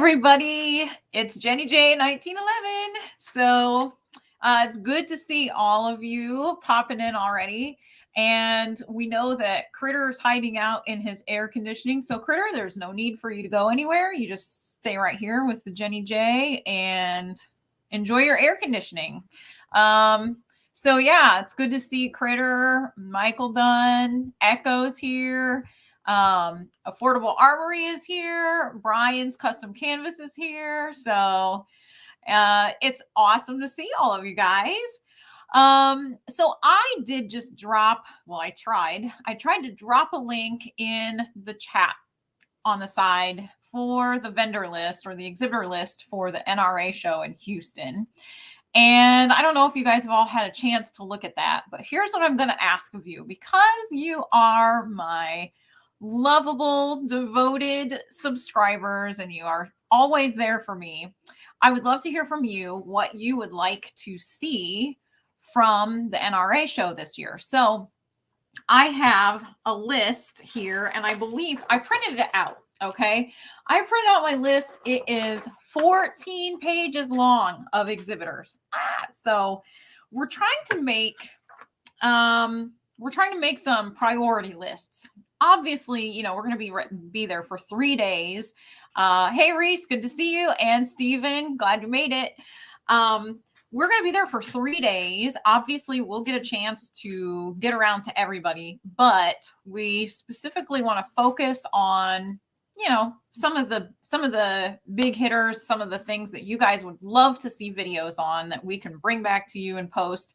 everybody. It's Jenny J 1911. So it's good to see all of you popping in already. And we know that Critter's hiding out in his air conditioning. So Critter, there's no need for you to go anywhere. You just stay right here with the Jenny J and enjoy your air conditioning. So yeah, it's good to see Critter, Michael Dunn, Echo's here. Affordable Armory is here. Brian's Custom Canvas is here. So it's awesome to see all of you guys. So I did just drop, well, I tried to drop a link in the chat on the side for the vendor list or the exhibitor list for the NRA show in Houston. And I don't know if you guys have all had a chance to look at that, but here's what I'm going to ask of you. Because you are my lovable, devoted subscribers and you are always there for me, I would love to hear from you what you would like to see from the NRA show this year. So I have a list here, and I believe I printed it out. Okay, I printed out my list. It is 14 pages long of exhibitors. So we're trying to make some priority lists. Obviously, you know, we're going to be there for 3 days. Hey, Reese, good to see you. And Steven, glad you made it. We're going to be there for 3 days. Obviously, we'll get a chance to get around to everybody, but we specifically want to focus on, you know, some of the big hitters, some of the things that you guys would love to see videos on that we can bring back to you and post.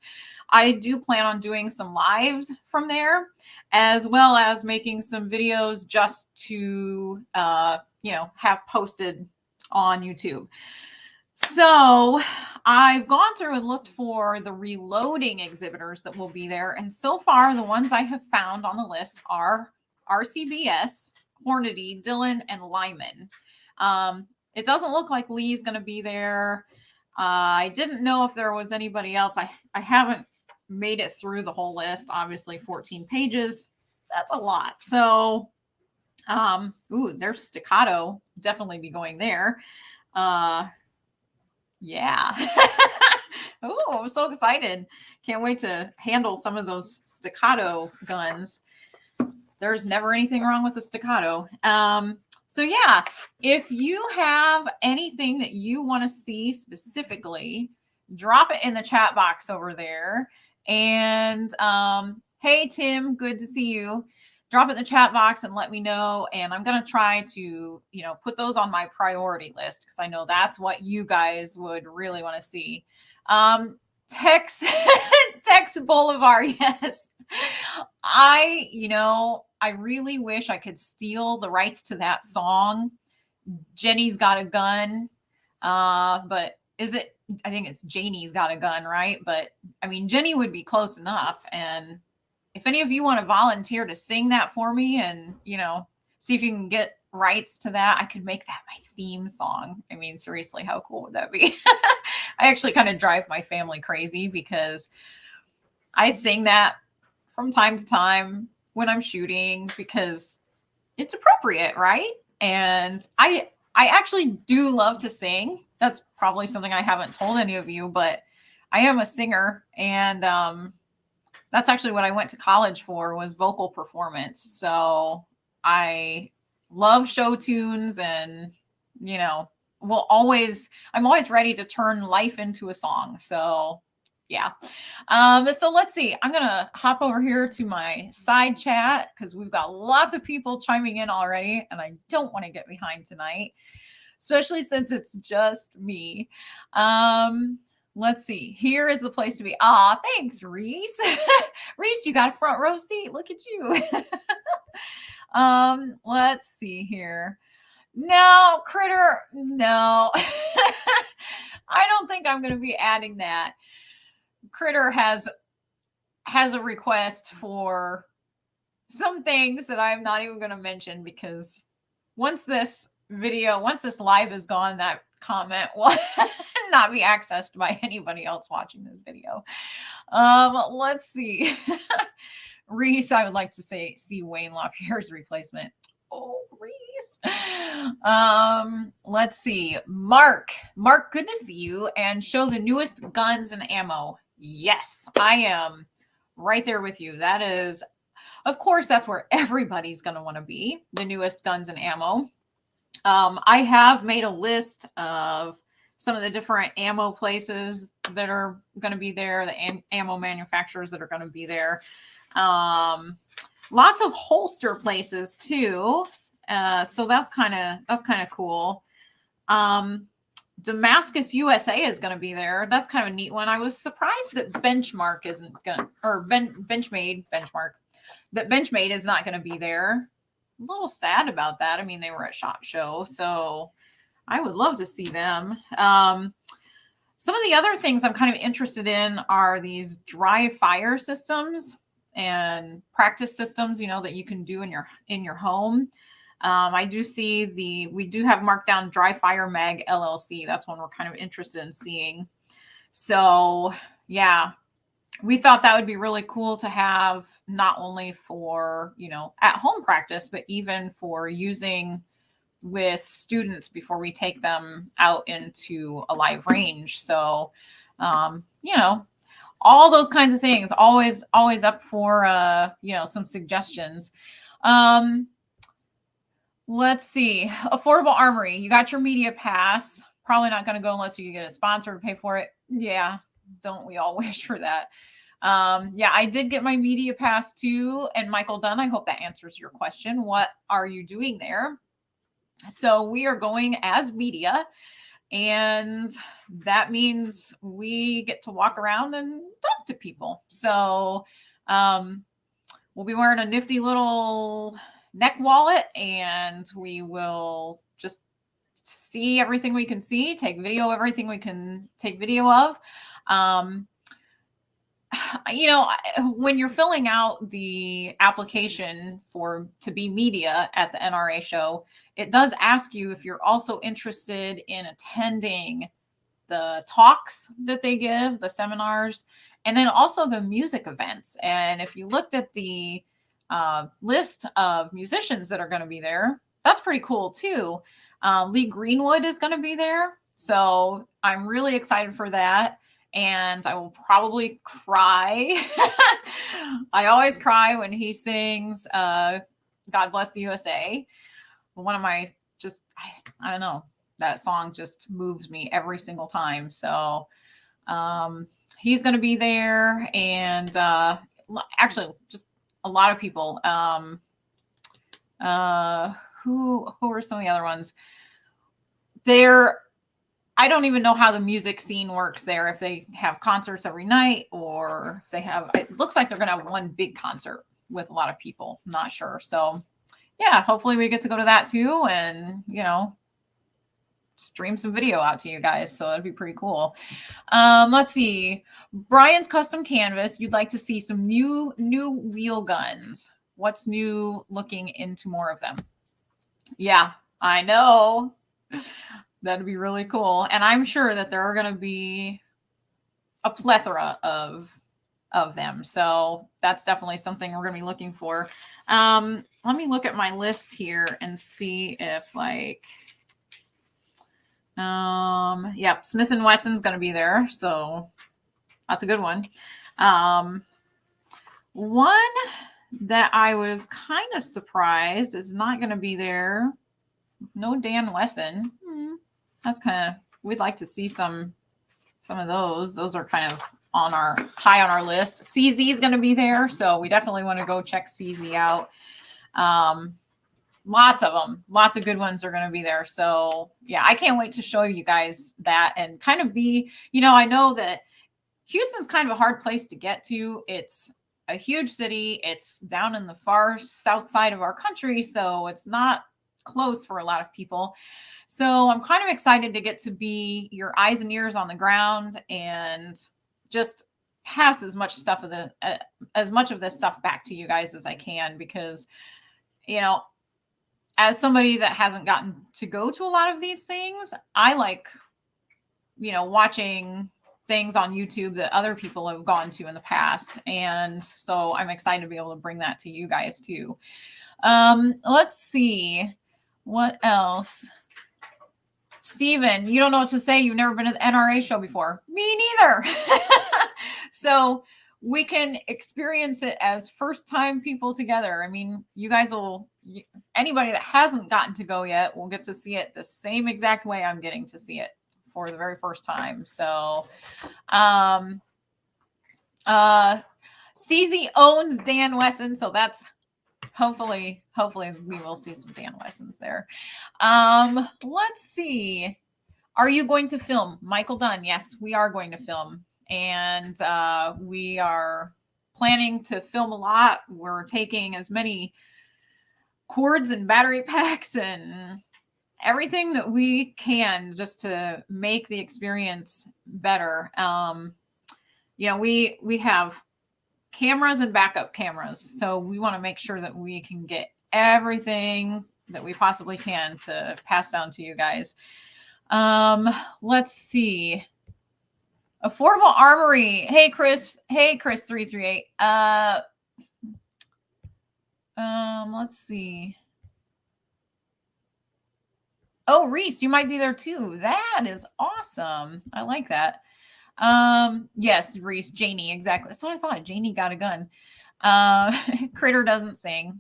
I do plan on doing some lives from there, as well as making some videos just to, you know, have posted on YouTube. So I've gone through and looked for the reloading exhibitors that will be there. And so far, the ones I have found on the list are RCBS, Hornady, Dillon, and Lyman. It doesn't look like Lee's going to be there. I didn't know if there was anybody else. I haven't made it through the whole list. Obviously, 14 pages. That's a lot. So, there's Staccato. Definitely be going there. Yeah. Oh, I'm so excited. Can't wait to handle some of those Staccato guns. There's never anything wrong with a Staccato. So yeah, if you have anything that you want to see specifically, drop it in the chat box over there. And hey, Tim, good to see you. Drop it in the chat box and let me know. And I'm going to try to, you know, put those on my priority list because I know that's what you guys would really want to see. Tex Boulevard. Yes. I really wish I could steal the rights to that song. Jenny's Got a Gun. But I think it's Janie's Got a Gun, right? But I mean, Jenny would be close enough. And if any of you want to volunteer to sing that for me and, you know, see if you can get rights to that, I could make that my theme song. I mean, seriously, how cool would that be? I actually kind of drive my family crazy because I sing that from time to time when I'm shooting because it's appropriate, right? And I actually do love to sing. That's probably something I haven't told any of you, but I am a singer, and that's actually what I went to college for, was vocal performance. So I love show tunes, and, you know, I'm always ready to turn life into a song. So yeah. So let's see. I'm going to hop over here to my side chat because we've got lots of people chiming in already, and I don't want to get behind tonight, especially since it's just me. Let's see. Here is the place to be. Ah, thanks, Reese. Reese, you got a front row seat. Look at you. Let's see here. No, Critter. No. I don't think I'm going to be adding that. Critter has a request for some things that I'm not even going to mention because once this live is gone, that comment will not be accessed by anybody else watching this video. Let's see. Reese, I would like to see Wayne LaPierre's replacement. Oh, Reese. Let's see. Mark, good to see you, and show the newest guns and ammo. Yes, I am right there with you. That is, of course, that's where everybody's going to want to be, the newest guns and ammo. I have made a list of some of the different ammo places that are going to be there, the ammo manufacturers that are going to be there. Lots of holster places too. So that's kind of cool. Damascus, USA is going to be there. That's kind of a neat one. I was surprised that Benchmade is not going to be there. A little sad about that. I mean, they were at SHOT Show, so I would love to see them. Some of the other things I'm kind of interested in are these dry fire systems and practice systems, that you can do in your home. I do see we do have marked down Dry Fire Mag LLC. That's one we're kind of interested in seeing. So yeah, we thought that would be really cool to have, not only for, at home practice, but even for using with students before we take them out into a live range. So, all those kinds of things, always up for, some suggestions. Let's see. Affordable Armory. You got your media pass. Probably not going to go unless you get a sponsor to pay for it. Yeah. Don't we all wish for that? Yeah, I did get my media pass too. And Michael Dunn, I hope that answers your question. What are you doing there? So we are going as media, and that means we get to walk around and talk to people. So we'll be wearing a nifty little neck wallet, and we will just see everything we can see, take video of everything we can take video of. When you're filling out the application to be media at the NRA show, it does ask you if you're also interested in attending the talks that they give, the seminars, and then also the music events. And if you looked at the list of musicians that are going to be there, that's pretty cool too. Lee Greenwood is going to be there. So I'm really excited for that. And I will probably cry. I always cry when he sings God Bless the USA. One of my I don't know, that song just moves me every single time. So he's going to be there. And actually, just a lot of people. Who are some of the other ones? I don't even know how the music scene works there, if they have concerts every night or if they have, it looks like they're going to have one big concert with a lot of people. I'm not sure. So yeah, hopefully we get to go to that too, and, stream some video out to you guys. So that'd be pretty cool. Let's see. Brian's Custom Canvas. You'd like to see some new wheel guns. What's new? Looking into more of them. Yeah, I know. That'd be really cool. And I'm sure that there are going to be a plethora of them. So that's definitely something we're going to be looking for. Let me look at my list here and see if Smith & Wesson's going to be there. So that's a good one. One that I was kind of surprised is not going to be there. No Dan Wesson. That's we'd like to see some of those. Those are kind of high on our list. CZ is going to be there, so we definitely want to go check CZ out. Lots of them, lots of good ones are going to be there. So yeah, I can't wait to show you guys that and kind of be, I know that Houston's kind of a hard place to get to. It's a huge city. It's down in the far south side of our country, so it's not close for a lot of people. So I'm kind of excited to get to be your eyes and ears on the ground and just pass as much of this stuff back to you guys as I can, because, as somebody that hasn't gotten to go to a lot of these things, I like, watching things on YouTube that other people have gone to in the past. And so I'm excited to be able to bring that to you guys too. Let's see. What else? Steven, you don't know what to say. You've never been to the NRA show before. Me neither. So we can experience it as first time people together. I mean, you guys will, anybody that hasn't gotten to go yet will get to see it the same exact way I'm getting to see it for the very first time. So, CZ owns Dan Wesson. So that's hopefully we will see some Dan Wessons there. Let's see. Are you going to film? Michael Dunn. Yes, we are going to film. And we are planning to film a lot. We're taking as many cords and battery packs and everything that we can just to make the experience better. You know, we have cameras and backup cameras. So we want to make sure that we can get everything that we possibly can to pass down to you guys. Let's see. Affordable Armory. Hey, Chris. Hey, Chris 338. Let's see. Oh, Reese, you might be there too. That is awesome. I like that. Yes, Reese, Janie, exactly. That's what I thought. Janie got a gun. Critter doesn't sing.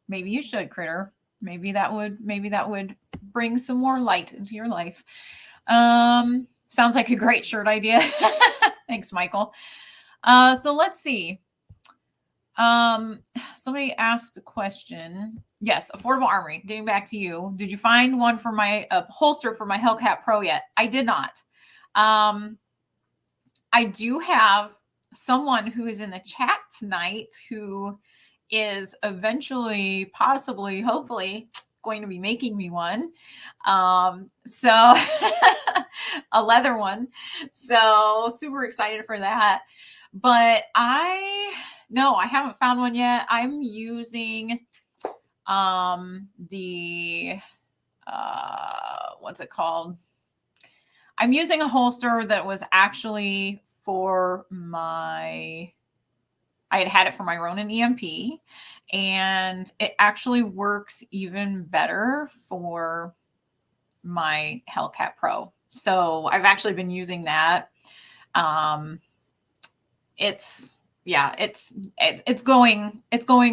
Maybe you should, Critter. Maybe that would bring some more light into your life. Sounds like a great shirt idea. Thanks, Michael. So let's see. Somebody asked a question. Yes, Affordable Armory. Getting back to you. Did you find one for my holster for my Hellcat Pro yet? I did not. I do have someone who is in the chat tonight who is eventually, possibly, hopefully going to be making me one. So a leather one. So super excited for that. But no, I haven't found one yet. I'm using what's it called? I'm using a holster that was actually for I had it for my Ronin EMP, and it actually works even better for my Hellcat Pro. So I've actually been using that. It's going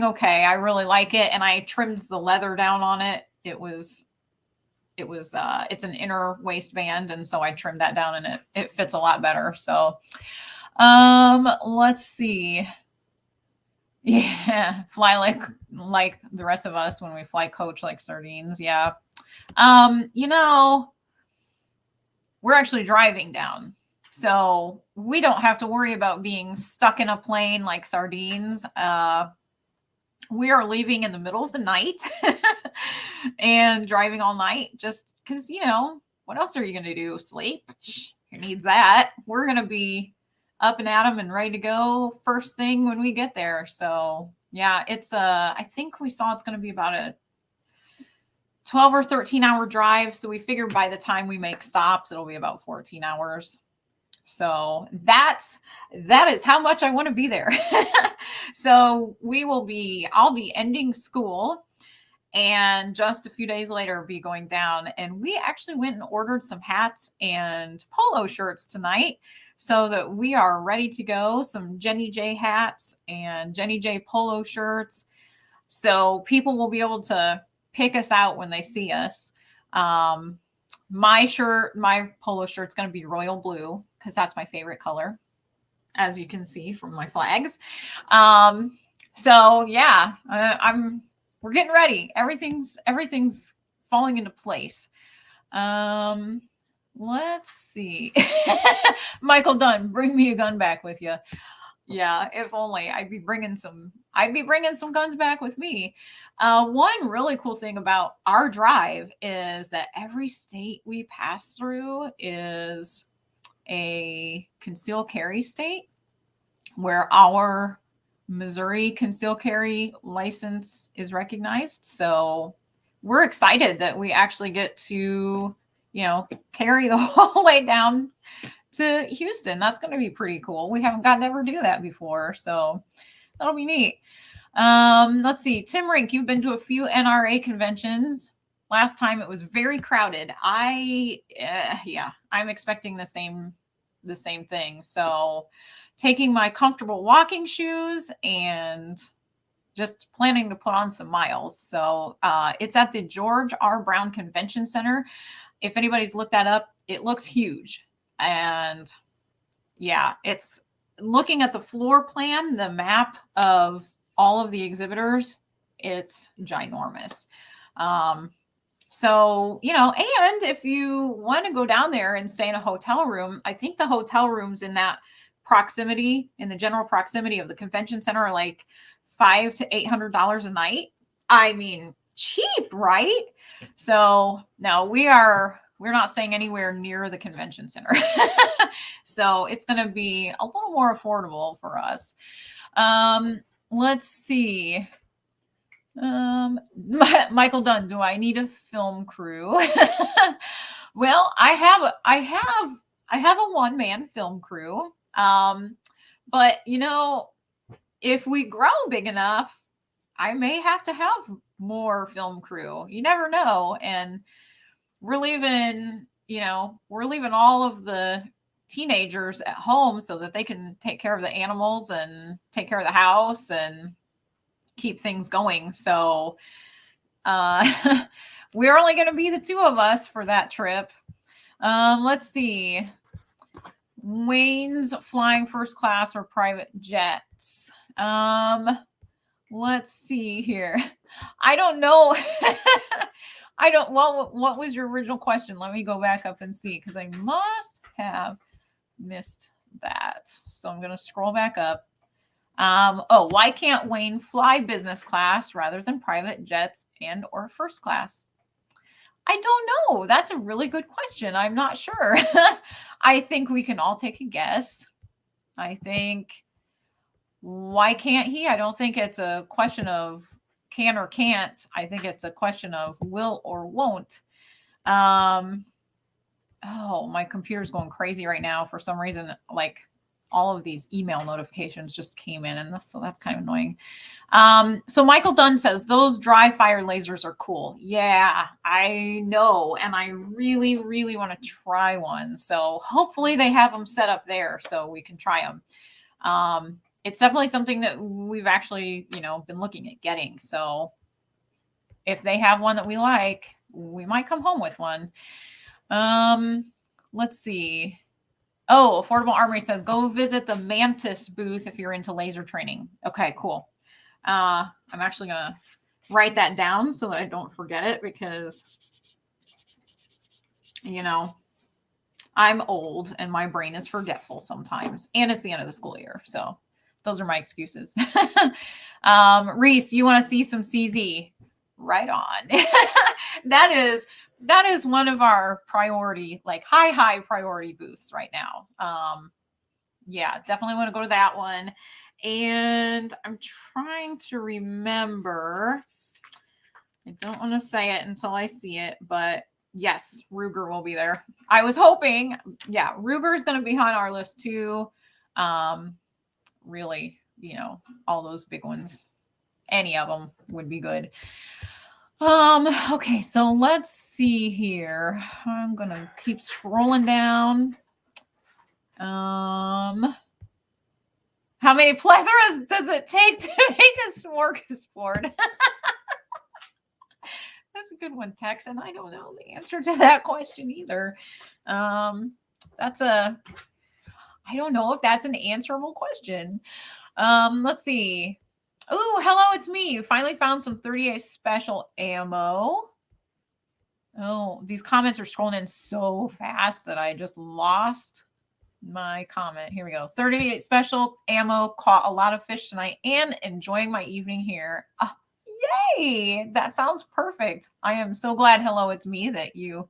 okay. I really like it, and I trimmed the leather down on it. It's an inner waistband, and so I trimmed that down, and it fits a lot better. So let's see. Yeah, fly like the rest of us when we fly coach like sardines. Yeah. You know, we're actually driving down, so we don't have to worry about being stuck in a plane like sardines. We are leaving in the middle of the night and driving all night just because, you know, what else are you going to do? Sleep? Who needs that? We're going to be up and at 'em and ready to go first thing when we get there. So yeah, it's I think we saw it's going to be about a 12 or 13 hour drive. So we figure by the time we make stops, it'll be about 14 hours. So that is how much I want to be there. So I'll be ending school and just a few days later be going down. And we actually went and ordered some hats and polo shirts tonight so that we are ready to go. Some Jenny J hats and Jenny J polo shirts. So people will be able to pick us out when they see us. My polo shirt's going to be royal blue because that's my favorite color, as you can see from my flags. So yeah, we're getting ready. Everything's falling into place. Let's see. Michael Dunn, bring me a gun back with you. Yeah, if only. I'd be bringing some guns back with me. One really cool thing about our drive is that every state we pass through is a concealed carry state, where our Missouri concealed carry license is recognized. So we're excited that we actually get to, you know, carry the whole way down to Houston. That's going to be pretty cool. We haven't gotten to ever do that before. So that'll be neat. Let's see. Tim Rink, you've been to a few NRA conventions. Last time it was very crowded. Yeah, I'm expecting the same thing. So taking my comfortable walking shoes and just planning to put on some miles. So it's at the George R. Brown Convention Center. If anybody's looked that up, it looks huge. And yeah, it's looking at the floor plan, the map of all of the exhibitors, it's ginormous. So, and if you want to go down there and stay in a hotel room, I think the hotel rooms in that proximity, in the general proximity of the convention center, are like $500 to $800 a night. I mean, cheap, right? So no, we're not staying anywhere near the convention center. So it's going to be a little more affordable for us. Let's see. Michael Dunn, do I need a film crew? Well, I have a one-man film crew. But if we grow big enough, I may have to have more film crew. You never know. And we're leaving all of the teenagers at home so that they can take care of the animals and take care of the house and keep things going. So we're only going to be the two of us for that trip. Let's see. Wayne's flying first class or private jets. Let's see here. I don't know. What was your original question? Let me go back up and see, because I must have missed that. So I'm going to scroll back up. Why can't Wayne fly business class rather than private jets and or first class? I don't know. That's a really good question. I'm not sure. I think we can all take a guess. I think, why can't he? I don't think it's a question of can or can't. I think it's a question of will or won't. My computer's going crazy right now for some reason. Like, all of these email notifications just came in, and so that's kind of annoying. So Michael Dunn says those dry fire lasers are cool. Yeah, I know, and I really, really want to try one. So hopefully they have them set up there so we can try them. It's definitely something that we've actually, been looking at getting. So if they have one that we like, we might come home with one. Let's see. Oh, Affordable Armory says, go visit the Mantis booth if you're into laser training. Okay, cool. I'm actually going to write that down so that I don't forget it, because, I'm old and my brain is forgetful sometimes, and it's the end of the school year. So those are my excuses. Reese, you want to see some CZ? Right on. That is one of our priority, like high priority booths right now. Yeah, definitely want to go to that one. And I'm trying to remember. I don't want to say it until I see it, but yes, Ruger will be there. I was hoping, yeah, Ruger is going to be on our list too. Really, all those big ones, any of them would be good. Okay, so let's see here. I'm going to keep scrolling down. How many plethoras does it take to make a smorgasbord? That's a good one, Tex, and I don't know the answer to that question either. I don't know if that's an answerable question. Let's see. Oh, hello, it's me. You finally found some 38 special ammo. Oh, these comments are scrolling in so fast that I just lost my comment. Here we go. 38 special ammo. Caught a lot of fish tonight and enjoying my evening here. Yay! That sounds perfect. I am so glad, hello, it's me, that you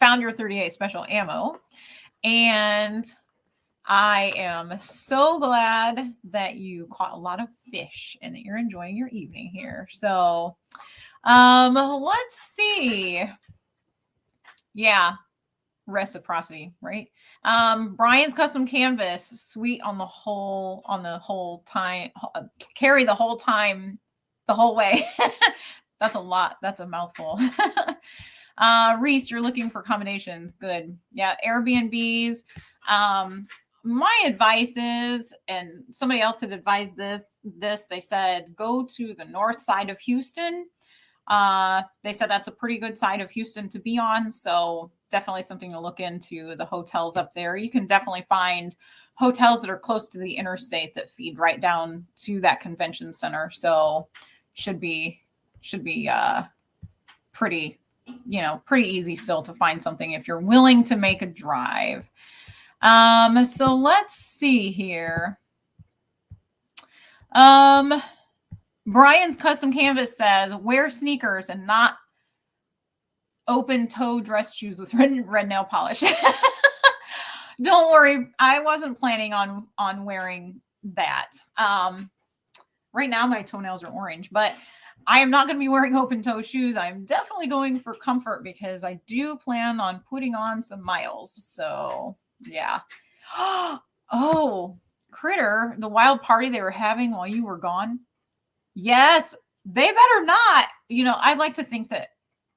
found your 38 special ammo. And I am so glad that you caught a lot of fish and that you're enjoying your evening here. So, let's see. Yeah, reciprocity, right? Brian's custom canvas, sweet on the whole time, carry the whole time, the whole way. That's a lot. That's a mouthful. Reese, you're looking for accommodations. Good. Yeah. Airbnbs. My advice is, and somebody else had advised this, they said, go to the north side of Houston. They said that's a pretty good side of Houston to be on. So definitely something to look into, the hotels up there. You can definitely find hotels that are close to the interstate that feed right down to that convention center. So should be pretty easy still to find something if you're willing to make a drive. So let's see here. Brian's custom canvas says, wear sneakers and not open toe dress shoes with red nail polish. Don't worry. I wasn't planning on wearing that. Right now my toenails are orange, but I am not going to be wearing open toe shoes. I'm definitely going for comfort because I do plan on putting on some miles. So yeah. Oh, Critter, the wild party they were having while you were gone. Yes, they better not. I'd like to think that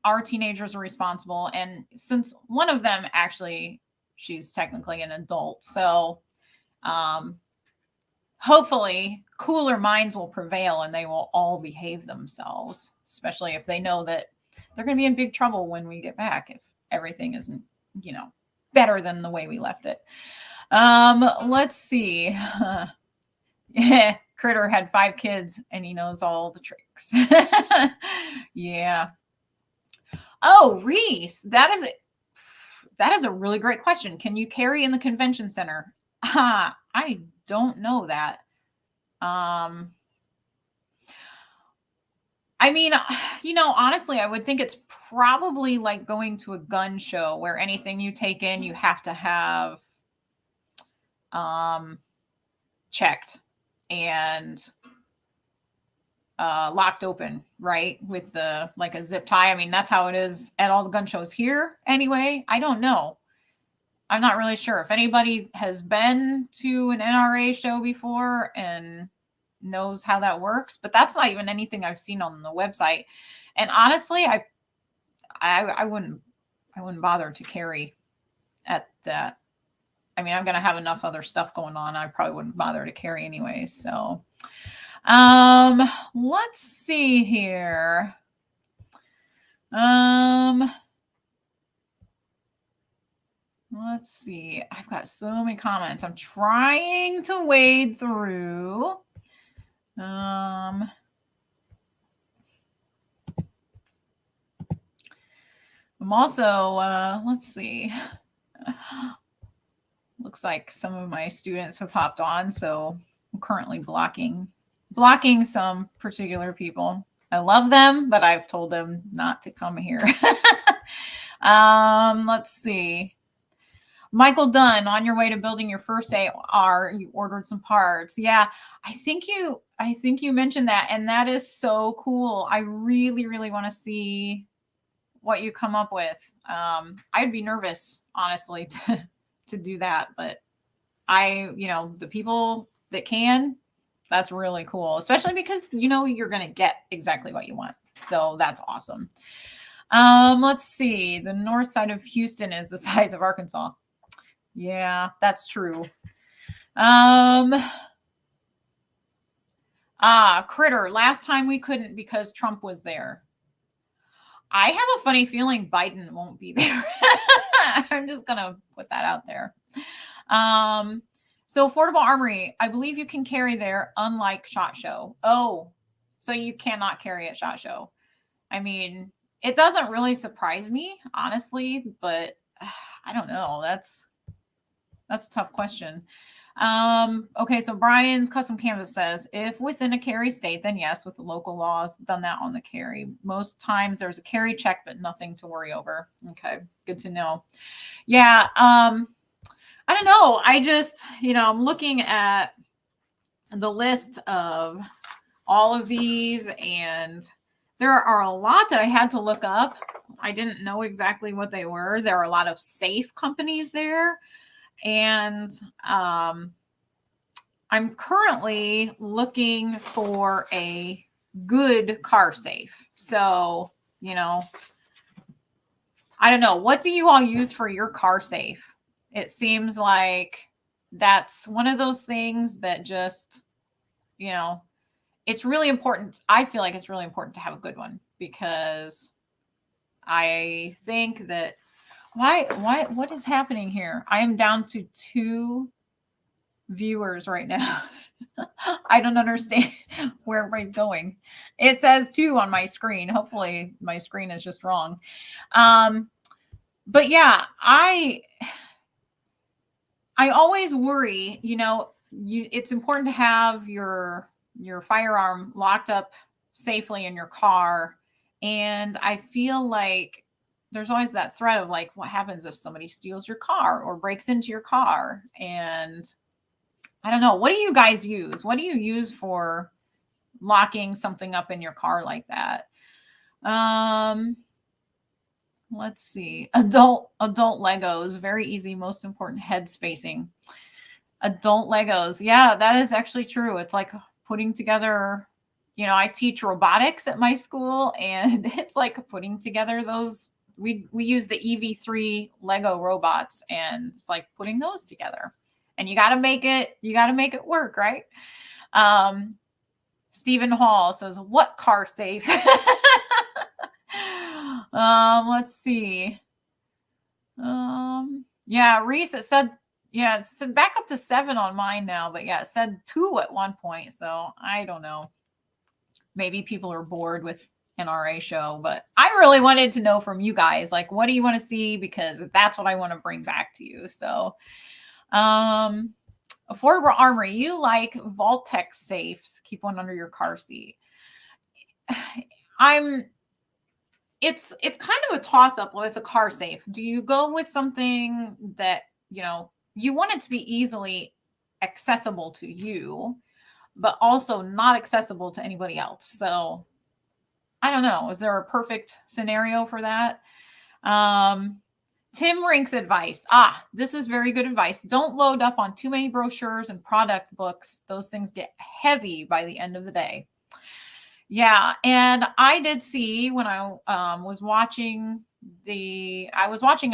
our teenagers are responsible. And since one of them actually, she's technically an adult. So hopefully cooler minds will prevail and they will all behave themselves, especially if they know that they're going to be in big trouble when we get back if everything isn't, better than the way we left it. Let's see. Yeah, Critter had 5 kids and he knows all the tricks. Yeah. Oh, Reese, that is a really great question. Can you carry in the convention center? I don't know that. I mean, honestly, I would think it's probably like going to a gun show where anything you take in, you have to have checked and locked open, right? With like a zip tie. I mean, that's how it is at all the gun shows here anyway. I don't know. I'm not really sure. If anybody has been to an NRA show before and knows how that works, but that's not even anything I've seen on the website. And honestly, I wouldn't bother to carry at that. I mean, I'm going to have enough other stuff going on. I probably wouldn't bother to carry anyway. So, let's see here. Let's see. I've got so many comments. I'm trying to wade through. I'm also, let's see. Looks like some of my students have hopped on, so I'm currently blocking some particular people. I love them, but I've told them not to come here. Let's see. Michael Dunn, on your way to building your first AR, you ordered some parts. Yeah, I think you mentioned that, and that is so cool. I really, really want to see what you come up with. I'd be nervous, honestly, to do that, but the people that can, that's really cool, especially because you're going to get exactly what you want. So that's awesome. Let's see. The north side of Houston is the size of Arkansas. Yeah, that's true. Critter, last time we couldn't because Trump was there. I have a funny feeling Biden won't be there. I'm just going to put that out there. So Affordable Armory, I believe you can carry there, unlike SHOT Show. Oh, so you cannot carry at SHOT Show. I mean, it doesn't really surprise me, honestly, but I don't know. That's a tough question. Okay, so Brian's custom canvas says, if within a carry state, then yes, with the local laws, done that on the carry. Most times there's a carry check, but nothing to worry over. Okay, good to know. Yeah, I don't know. I just, I'm looking at the list of all of these, and There are a lot that I had to look up. I didn't know exactly what they were. There are a lot of safe companies there. And I'm currently looking for a good car safe. So, I don't know. What do you all use for your car safe? It seems like that's one of those things that just, it's really important. I feel like it's really important to have a good one because I think that what is happening here? I am down to 2 viewers right now. I don't understand where everybody's going. It says 2 on my screen. Hopefully my screen is just wrong. But yeah, I always worry, it's important to have your firearm locked up safely in your car. And I feel like there's always that threat of like, what happens if somebody steals your car or breaks into your car? And I don't know. What do you guys use? What do you use for locking something up in your car like that? Let's see. Adult Legos, very easy, most important, head spacing. Adult Legos. Yeah, that is actually true. It's like putting together, I teach robotics at my school, and it's like putting together those. We use the EV3 Lego robots, and it's like putting those together. And you got to make it work, right? Stephen Hall says, what car safe? Let's see. Yeah, Reese, it said back up to 7 on mine now, but yeah, it said 2 at one point. So I don't know. Maybe people are bored with NRA Show, but I really wanted to know from you guys, like, what do you want to see? Because that's what I want to bring back to you. So, Affordable Armory, you like Vaultex safes, keep one under your car seat. It's kind of a toss up with a car safe. Do you go with something that, you want it to be easily accessible to you, but also not accessible to anybody else? So I don't know. Is there a perfect scenario for that? Tim Rink's advice. This is very good advice. Don't load up on too many brochures and product books. Those things get heavy by the end of the day. Yeah, and I did see when I was watching a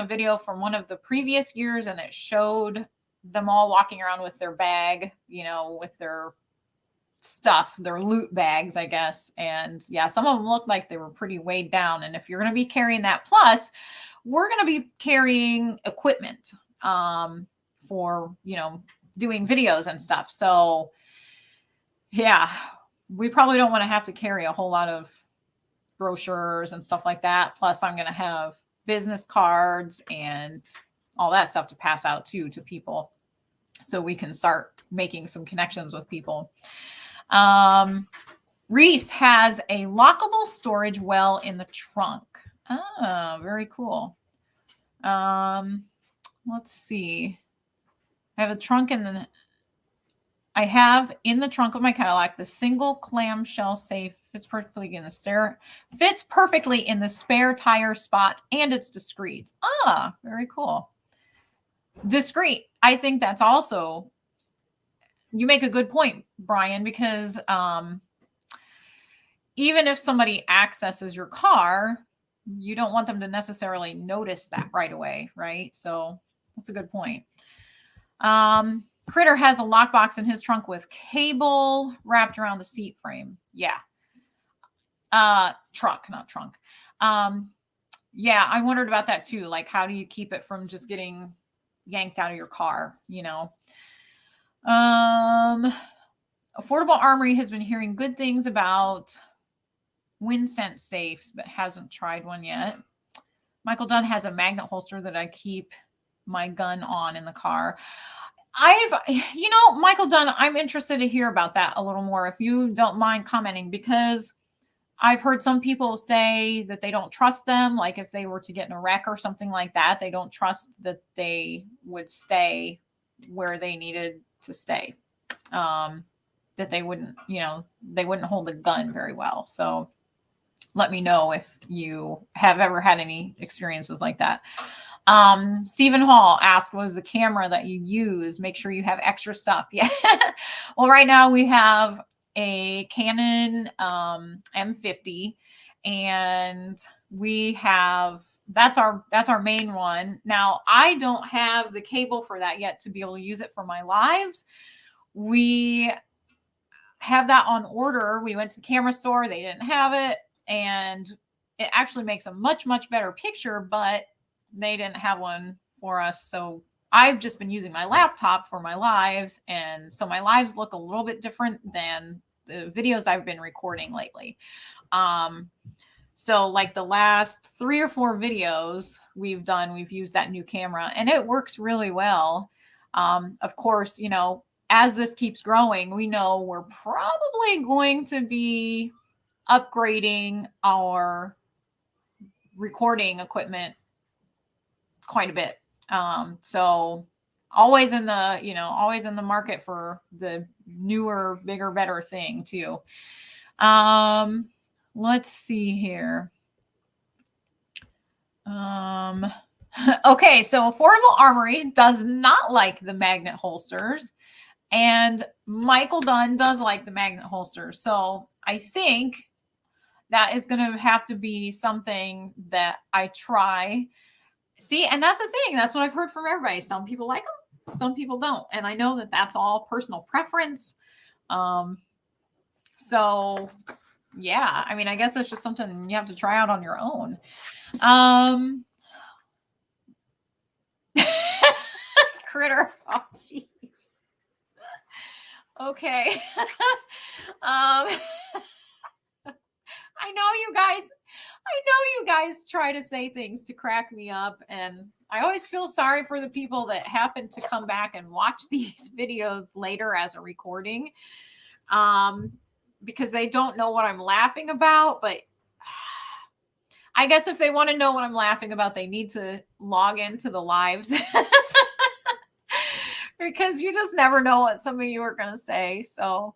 video from one of the previous years, and it showed them all walking around with their bag, with their stuff, their loot bags, I guess. And yeah, some of them looked like they were pretty weighed down. And if you're going to be carrying that, plus we're going to be carrying equipment for, doing videos and stuff. So yeah, we probably don't want to have to carry a whole lot of brochures and stuff like that. Plus I'm going to have business cards and all that stuff to pass out to people, so we can start making some connections with people. Reese has a lockable storage well in the trunk. Very cool. Let's see. I have in the trunk of my Cadillac the single clamshell safe. Fits perfectly in the spare tire spot, and it's discreet. Very cool. Discreet. I think that's also, you make a good point, Brian, because even if somebody accesses your car, you don't want them to necessarily notice that right away, right? So that's a good point. Critter has a lockbox in his trunk with cable wrapped around the seat frame. Yeah. Truck, not trunk. Yeah, I wondered about that too. Like, how do you keep it from just getting yanked out of your car, Affordable Armory has been hearing good things about WinSense safes, but hasn't tried one yet. Michael Dunn has a magnet holster that I keep my gun on in the car. Michael Dunn, I'm interested to hear about that a little more, if you don't mind commenting, because I've heard some people say that they don't trust them. Like if they were to get in a wreck or something like that, they don't trust that they would stay where they needed to stay. That they wouldn't, they wouldn't hold a gun very well. So let me know if you have ever had any experiences like that. Stephen Hall asked, what is the camera that you use? Make sure you have extra stuff. Yeah. Well, right now we have a Canon M50, and we have that's our main one. Now, I don't have the cable for that yet to be able to use it for my lives. We have that on order. We went to the camera store, they didn't have it, and it actually makes a much better picture, but they didn't have one for us. So I've just been using my laptop for my lives, and so my lives look a little bit different than the videos I've been recording lately. So like the last 3 or 4 videos we've done, we've used that new camera, and it works really well. Of course, you know, as this keeps growing, we know we're probably going to be upgrading our recording equipment quite a bit. So always in the market for the newer, bigger, better thing too. Let's see here. Okay, so Affordable Armory does not like the magnet holsters, and Michael Dunn does like the magnet holsters. So I think that is going to have to be something that I try. See, and that's the thing. That's what I've heard from everybody. Some people like them, some people don't. And I know that that's all personal preference. So yeah, I mean, I guess it's just something you have to try out on your own. Critter. Oh, jeez. Okay. I know you guys try to say things to crack me up, and I always feel sorry for the people that happen to come back and watch these videos later as a recording, because they don't know what I'm laughing about. But I guess if they want to know what I'm laughing about, they need to log into the lives. Because you just never know what some of you are going to say. So,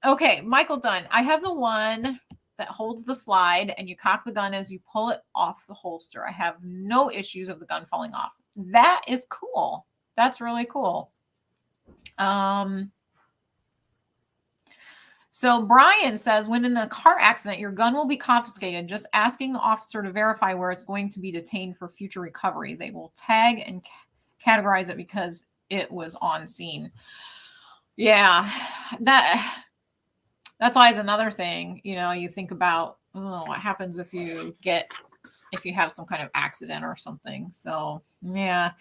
okay, Michael Dunn. I have the one that holds the slide, and you cock the gun as you pull it off the holster. I have no issues of the gun falling off. That is cool. That's really cool. So Brian says, when in a car accident, your gun will be confiscated. Just asking the officer to verify where it's going to be detained for future recovery. They will tag and categorize it because it was on scene. Yeah, that's always another thing. You know, you think about, oh, what happens if you have some kind of accident or something. So yeah,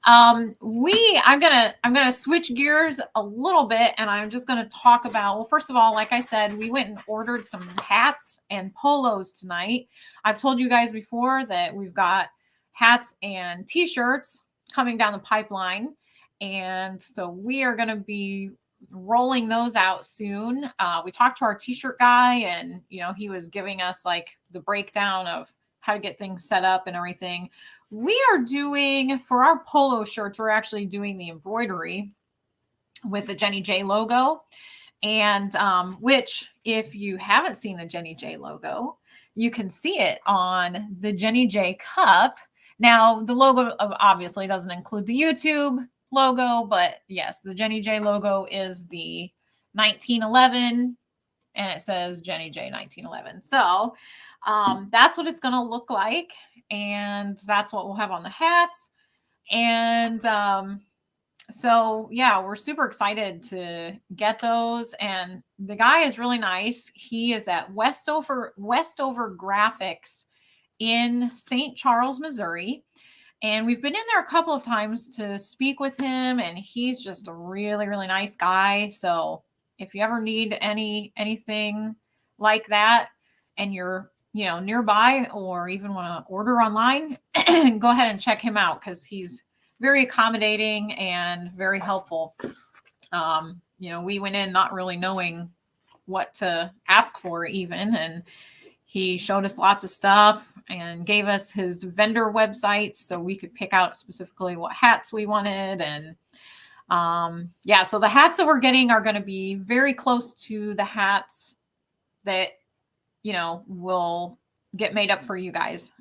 I'm gonna switch gears a little bit, and I'm just gonna talk about, well, first of all, like I said, we went and ordered some hats and polos tonight. I've told you guys before that we've got hats and t-shirts coming down the pipeline, and so we are going to be rolling those out soon. We talked to our t-shirt guy, and he was giving us like the breakdown of how to get things set up and everything. We are doing, for our polo shirts, we're actually doing the embroidery with the Jenny J logo, and which, if you haven't seen the Jenny J logo, you can see it on the Jenny J cup. Now, the logo obviously doesn't include the YouTube logo, but yes, the Jenny J logo is the 1911, and it says Jenny J 1911. So that's what it's going to look like, and that's what we'll have on the hats. And so yeah, we're super excited to get those. And the guy is really nice. He is at Westover Graphics in St. Charles, Missouri. And we've been in there a couple of times to speak with him, and he's just a really, really nice guy. So if you ever need anything like that, and you're nearby, or even want to order online, go ahead and check him out, because he's very accommodating and very helpful. We went in not really knowing what to ask for even, and he showed us lots of stuff and gave us his vendor websites so we could pick out specifically what hats we wanted. And so the hats that we're getting are going to be very close to the hats that will get made up for you guys.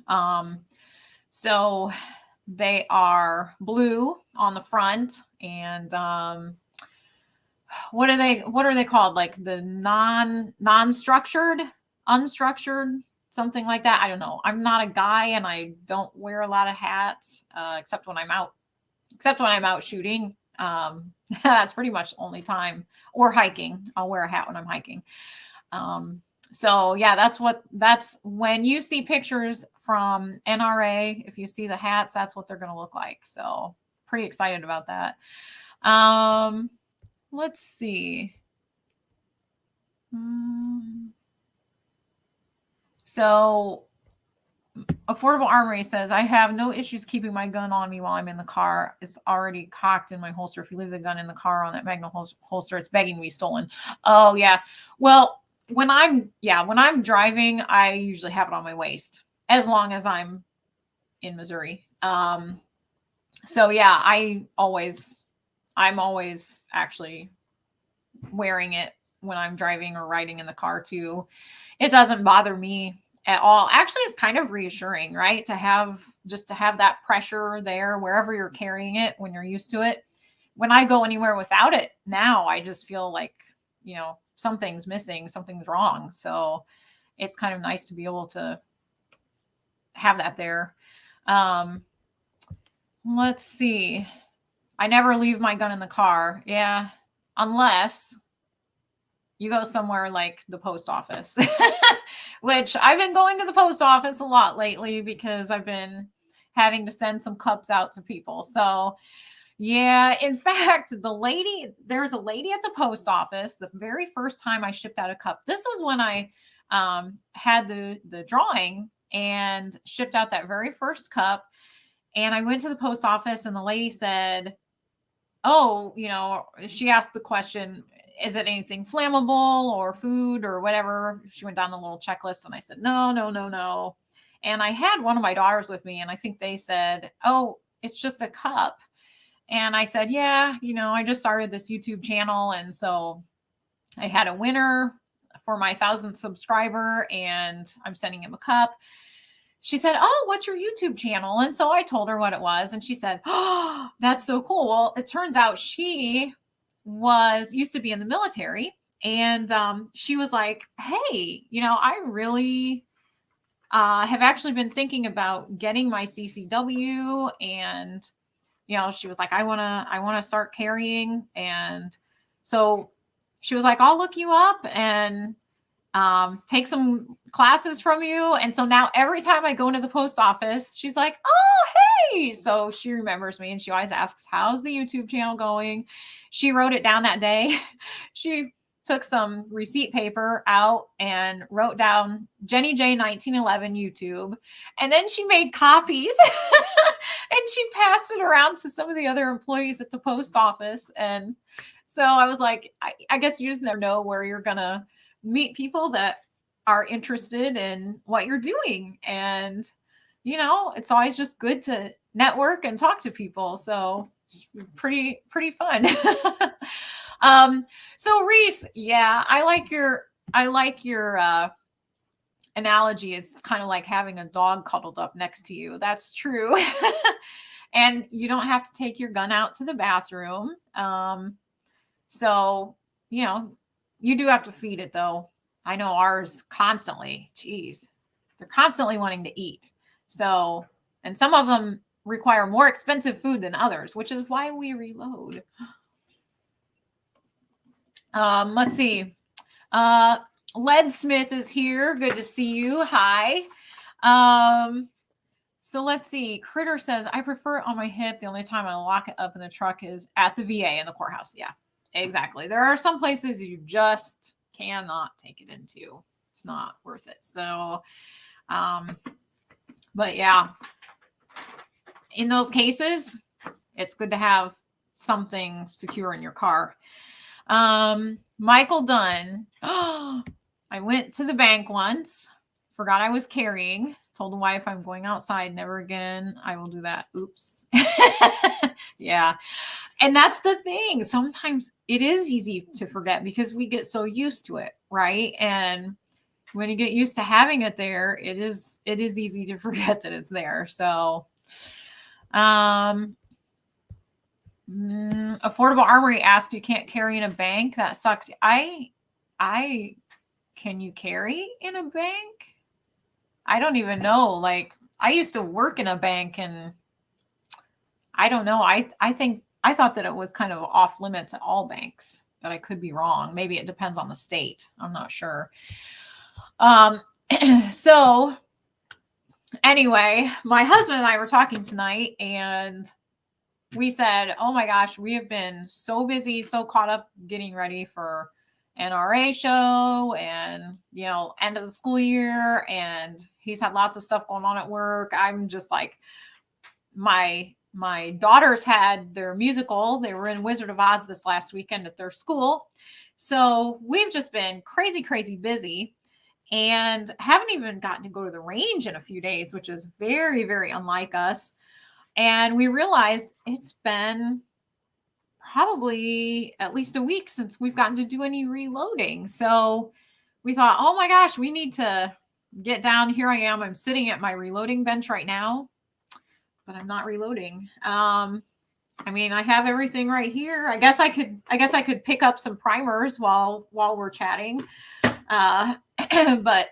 So they are blue on the front, and what are they called? Like the non-structured, unstructured, something like that. I don't know. I'm not a guy, and I don't wear a lot of hats, except when I'm out shooting. That's pretty much the only time, or hiking. I'll wear a hat when I'm hiking. So yeah, that's when you see pictures from NRA, if you see the hats, that's what they're going to look like. So pretty excited about that. Let's see. So Affordable Armory says, I have no issues keeping my gun on me while I'm in the car. It's already cocked in my holster. If you leave the gun in the car on that Magnum holster, it's begging to be stolen. Oh yeah. Well, when I'm driving, I usually have it on my waist as long as I'm in Missouri. So yeah, I'm always actually wearing it when I'm driving or riding in the car too. It doesn't bother me at all. Actually, it's kind of reassuring, right? To have that pressure there wherever you're carrying it when you're used to it. When I go anywhere without it now, I just feel like, something's missing, something's wrong. So it's kind of nice to be able to have that there. Let's see. I never leave my gun in the car. Yeah. Unless you go somewhere like the post office, which I've been going to the post office a lot lately because I've been having to send some cups out to people. So yeah, in fact, there's a lady at the post office. The very first time I shipped out a cup, this was when I had the drawing and shipped out that very first cup. And I went to the post office and the lady said, oh, she asked the question, is it anything flammable or food or whatever? She went down the little checklist and I said, no. And I had one of my daughters with me and I think they said, oh, it's just a cup. And I said, yeah, I just started this YouTube channel. And so I had a winner for my 1,000th subscriber and I'm sending him a cup. She said, oh, what's your YouTube channel? And so I told her what it was. And she said, oh, that's so cool. Well, it turns out she used to be in the military. And she was like, hey, I really have actually been thinking about getting my CCW. And, she was like, I want to start carrying. And so she was like, I'll look you up and take some classes from you. And so now every time I go into the post office, she's like, oh, hey. So she remembers me and she always asks, how's the YouTube channel going? She wrote it down that day. She took some receipt paper out and wrote down Jenny J 1911 YouTube. And then she made copies and she passed it around to some of the other employees at the post office. And so I was like, I guess you just never know where you're going to meet people that are interested in what you're doing. And, it's always just good to network and talk to people. So it's pretty fun. So Reese, yeah, I like your analogy. It's kind of like having a dog cuddled up next to you. That's true. And you don't have to take your gun out to the bathroom. So, you do have to feed it though. I know ours constantly, they're constantly wanting to eat. So, and some of them require more expensive food than others, which is why we reload. Let's see. Led Smith is here. Good to see you. Hi. So let's see. Critter says, I prefer it on my hip. The only time I lock it up in the truck is at the VA in the courthouse. Yeah, exactly. There are some places you just cannot take it into. It's not worth it. So, but yeah, in those cases, it's good to have something secure in your car. Michael Dunn. I went to the bank once, forgot I was carrying, told the wife I'm going outside, never again. I will do that. Oops. Yeah. And that's the thing. Sometimes it is easy to forget because we get so used to it. Right. And when you get used to having it there, it is easy to forget that it's there. So, Affordable Armory asked, you can't carry in a bank. That sucks. Can you carry in a bank? I don't even know. Like, I used to work in a bank, and I don't know. I thought that it was kind of off limits at all banks, but I could be wrong. Maybe it depends on the state. I'm not sure. So anyway, my husband and I were talking tonight, and we said, oh my gosh, we have been so busy, so caught up getting ready for NRA Show and, end of the school year. And he's had lots of stuff going on at work. I'm just like, my daughters had their musical. They were in Wizard of Oz this last weekend at their school. So we've just been crazy, crazy busy and haven't even gotten to go to the range in a few days, which is very, very unlike us. And we realized it's been probably at least a week since we've gotten to do any reloading. So we thought, oh my gosh, we need to get down. Here I am. I'm sitting at my reloading bench right now, but I'm not reloading. I have everything right here. I guess I could pick up some primers while we're chatting. But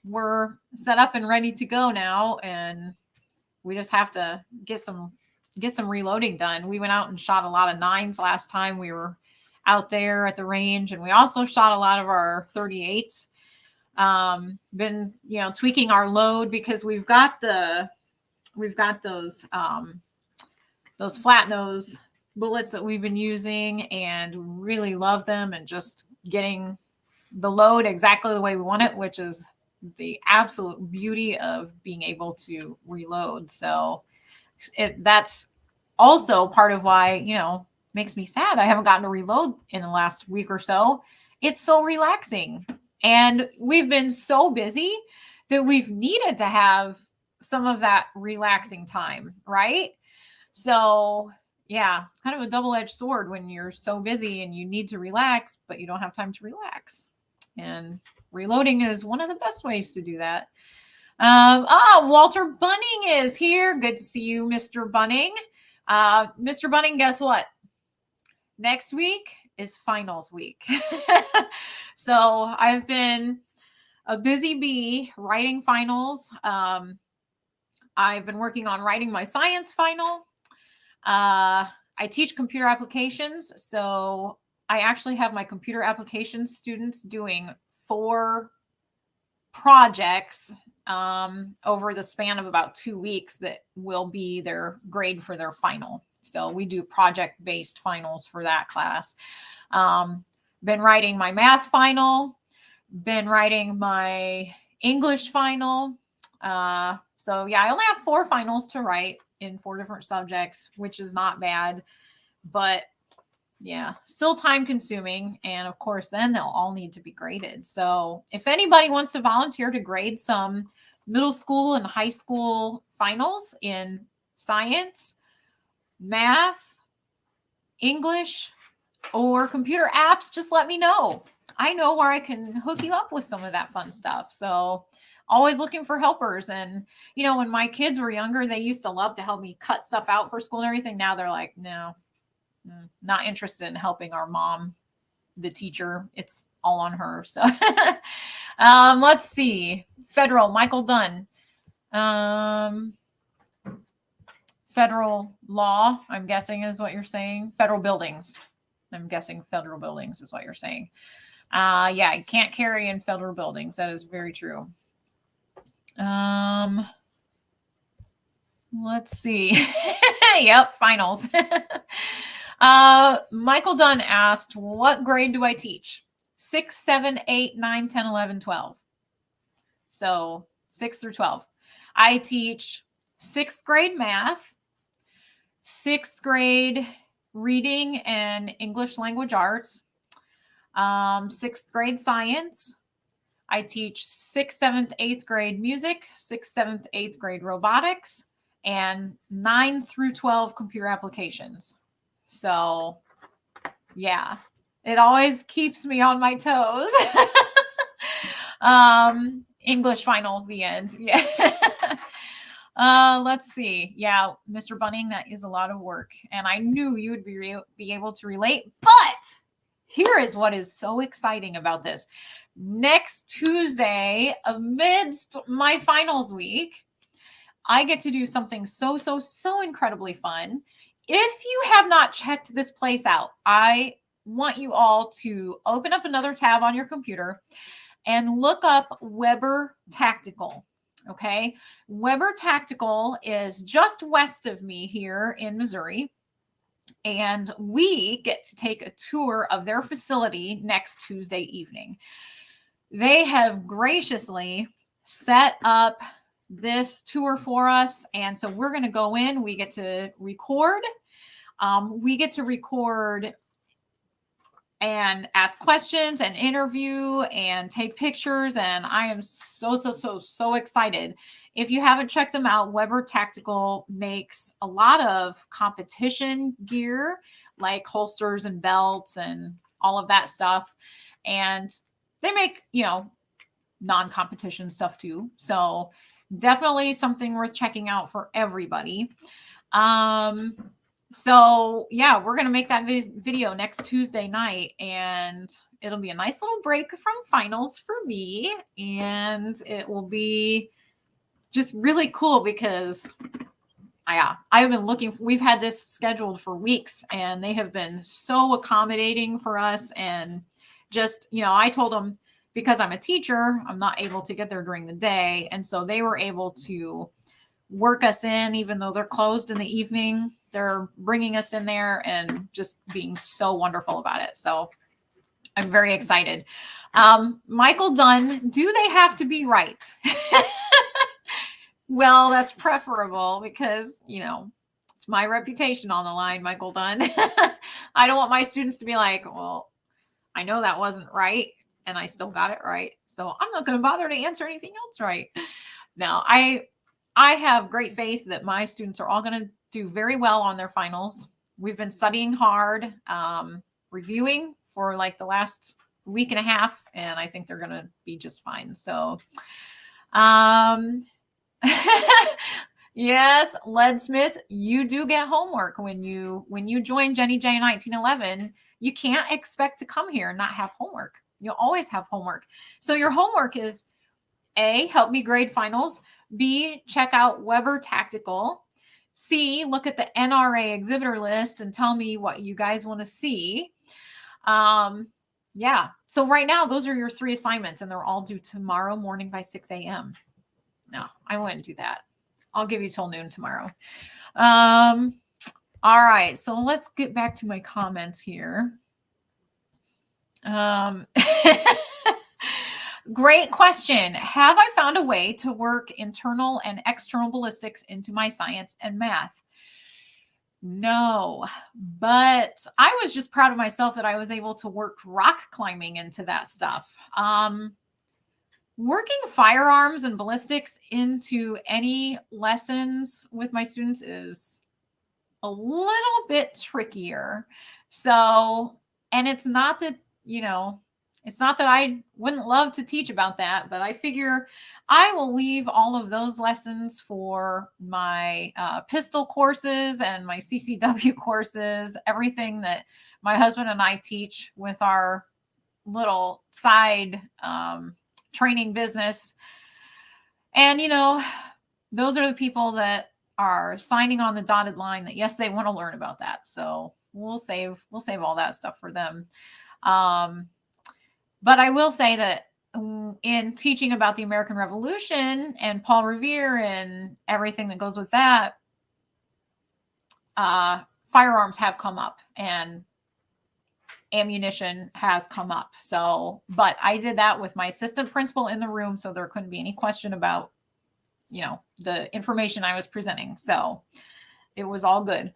we're set up and ready to go now, and we just have to get some reloading done. We went out and shot a lot of 9s last time we were out there at the range, and we also shot a lot of our 38s. Been tweaking our load because we've got those flat nose bullets that we've been using and really love them, and just getting the load exactly the way we want it, which is the absolute beauty of being able to reload. So that's also part of why, makes me sad I haven't gotten to reload in the last week or so. It's so relaxing, and we've been so busy that we've needed to have some of that relaxing time, right? So yeah, it's kind of a double-edged sword when you're so busy and you need to relax, but you don't have time to relax. And reloading is one of the best ways to do that. Walter Bunning is here. Good to see you, Mr. Bunning. Mr. Bunning, guess what? Next week is finals week. So I've been a busy bee writing finals. I've been working on writing my science final. I teach computer applications, so I actually have my computer applications students doing 4 projects over the span of about 2 weeks that will be their grade for their final. So we do project-based finals for that class. Been writing my math final, been writing my English final. So yeah, I only have 4 finals to write in 4 different subjects, which is not bad, but yeah, still time consuming. And of course, then they'll all need to be graded. So if anybody wants to volunteer to grade some middle school and high school finals in science, math, English, or computer apps, just let me know. I know where I can hook you up with some of that fun stuff. So always looking for helpers. And, when my kids were younger, they used to love to help me cut stuff out for school and everything. Now they're like, no, not interested in helping our mom, the teacher. It's all on her. So let's see. Federal, Michael Dunn. Federal law, I'm guessing is what you're saying. Federal buildings. I'm guessing federal buildings is what you're saying. Yeah, you can't carry in federal buildings. That is very true. Let's see. Yep, finals. Michael Dunn asked, what grade do I teach? 6, 7, 8, 9, 10, 11, 12. So 6 through 12. I teach 6th grade math, 6th grade reading and English language arts, 6th grade science. I teach 6th, 7th, 8th grade music, 6th, 7th, 8th grade robotics, and 9 through 12 computer applications. So yeah, it always keeps me on my toes. English final, the end. Yeah. Let's see. Yeah, Mr. Bunning, that is a lot of work. And I knew you would be able to relate. But here is what is so exciting about this. Next Tuesday, amidst my finals week, I get to do something so incredibly fun. If you have not checked this place out, I want you all to open up another tab on your computer and look up Weber Tactical. Okay. Weber Tactical is just west of me here in Missouri. And we get to take a tour of their facility next Tuesday evening. They have graciously set up this tour for us. And so we're going to go in, we get to record. And ask questions and interview and take pictures. And I am so excited. If you haven't checked them out, Weber Tactical makes a lot of competition gear, like holsters and belts and all of that stuff. And they make, non-competition stuff too. So definitely something worth checking out for everybody. So yeah, we're going to make that video next Tuesday night, and it'll be a nice little break from finals for me. And it will be just really cool because I've been we've had this scheduled for weeks, and they have been so accommodating for us. And just, I told them, because I'm a teacher, I'm not able to get there during the day. And so they were able to work us in, even though they're closed in the evening. They're bringing us in there and just being so wonderful about it. So I'm very excited. Michael Dunn, do they have to be right? Well, that's preferable because, it's my reputation on the line, Michael Dunn. I don't want my students to be like, well, I know that wasn't right, and I still got it right, so I'm not going to bother to answer anything else right. No, I have great faith that my students are all going to do very well on their finals. We've been studying hard, reviewing for like the last week and a half, and I think they're going to be just fine. So, yes, Leadsmith, you do get homework when you join Jenny J 1911. You can't expect to come here and not have homework. You'll always have homework. So your homework is A, help me grade finals. B, check out Weber Tactical. C, look at the NRA exhibitor list and tell me what you guys want to see. Yeah. So right now, those are your 3 assignments, and they're all due tomorrow morning by 6 a.m. No, I wouldn't do that. I'll give you till noon tomorrow. All right. So let's get back to my comments here. Great question. Have I found a way to work internal and external ballistics into my science and math? No, but I was just proud of myself that I was able to work rock climbing into that stuff. Working firearms and ballistics into any lessons with my students is a little bit trickier. So, and it's not that, it's not that I wouldn't love to teach about that, but I figure I will leave all of those lessons for my pistol courses and my CCW courses, everything that my husband and I teach with our little side training business. And, those are the people that are signing on the dotted line that, yes, they want to learn about that. So we'll save all that stuff for them. But I will say that in teaching about the American Revolution and Paul Revere and everything that goes with that, firearms have come up and ammunition has come up. So, but I did that with my assistant principal in the room, so there couldn't be any question about, the information I was presenting. So it was all good.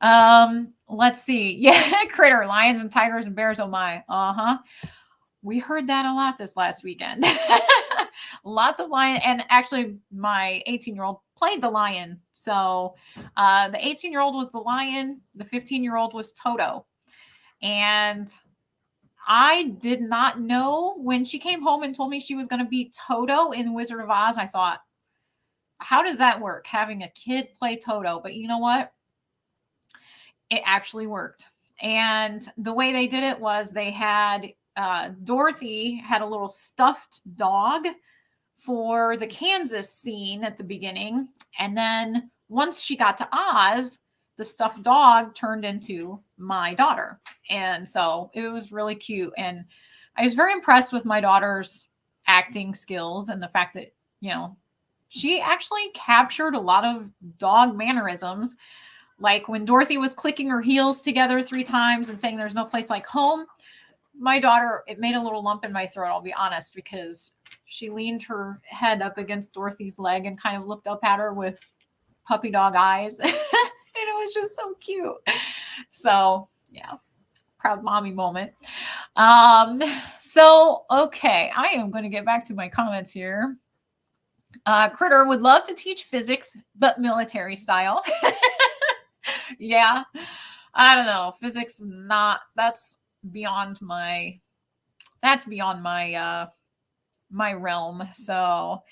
Let's see. Yeah, critter, lions and tigers and bears. Oh my. We heard that a lot this last weekend. Lots of lion. And actually, my 18-year-old played the lion. So the 18-year-old was the lion. The 15-year-old was Toto. And I did not know when she came home and told me she was going to be Toto in Wizard of Oz. I thought, how does that work? Having a kid play Toto. But you know what? It actually worked. And the way they did it was they had Dorothy had a little stuffed dog for the Kansas scene at the beginning. And then once she got to Oz, the stuffed dog turned into my daughter. And so it was really cute. And I was very impressed with my daughter's acting skills and the fact that, you know, she actually captured a lot of dog mannerisms. Like when Dorothy was clicking her heels together 3 times and saying there's no place like home, my daughter, it made a little lump in my throat, I'll be honest, because she leaned her head up against Dorothy's leg and kind of looked up at her with puppy dog eyes. And it was just so cute. So, yeah, proud mommy moment. So, okay, I am going to get back to my comments here. Critter would love to teach physics, but military style. Yeah, I don't know. Physics not, that's beyond my my realm. So,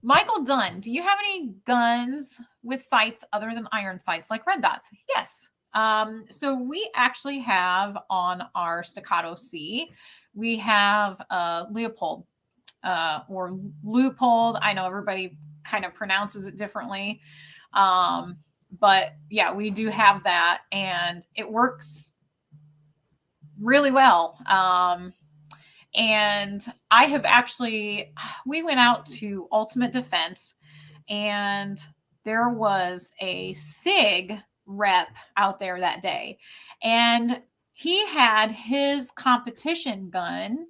Michael Dunn, do you have any guns with sights other than iron sights like red dots? Yes. So we actually have on our Staccato C, we have Leopold or Leupold. I know everybody kind of pronounces it differently. But yeah, we do have that and it works really well. And I have actually, we went out to Ultimate Defense and there was a SIG rep out there that day. And he had his competition gun